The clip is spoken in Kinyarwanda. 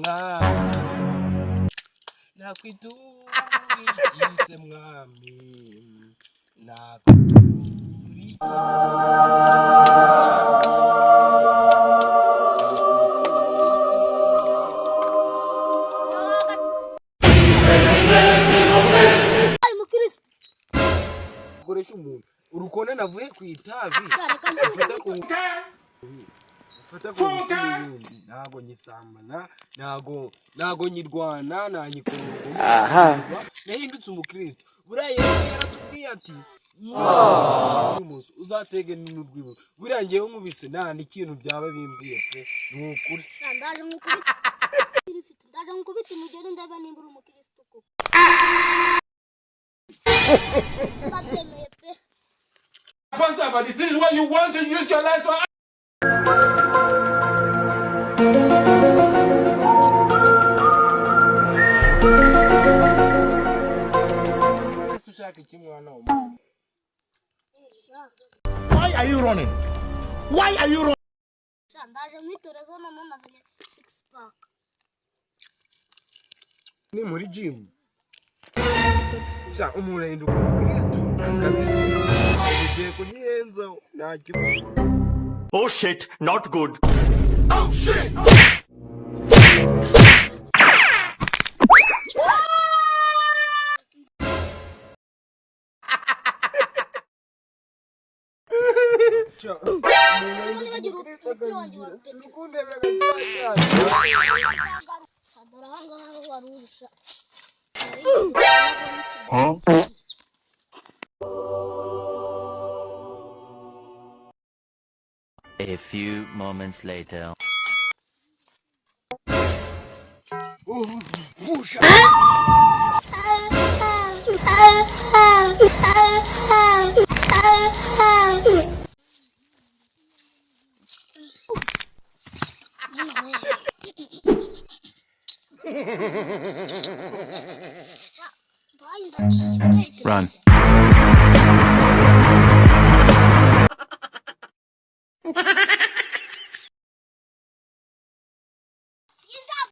mwami nakwitungikise mwami umukristu ukoresha umuntu urukona navuye ku itabi ufata ku n'ibindi ntago nyisambana ntago nyirwana ntanyikorwa nahindutse umukristo buriya Yesu yaratubwiye ati uzatege n'urwibutso buriya ngewe nkubise nta n'ikintu byaba bimbwiye pe ni ukuri ndaje nkubita umugeri ndabe nimba uri umukristo koko Pastor, but this is what you want to use your life for. Why are you running? Why are you running? ndaje nkwitoreza none mazanye 6 pack ni muri gym cha umuntu ahinduka umukristo akabizi ugiye kunyenza ntacyo. Oh shit, not good. Oh shit! A few moments later. Run.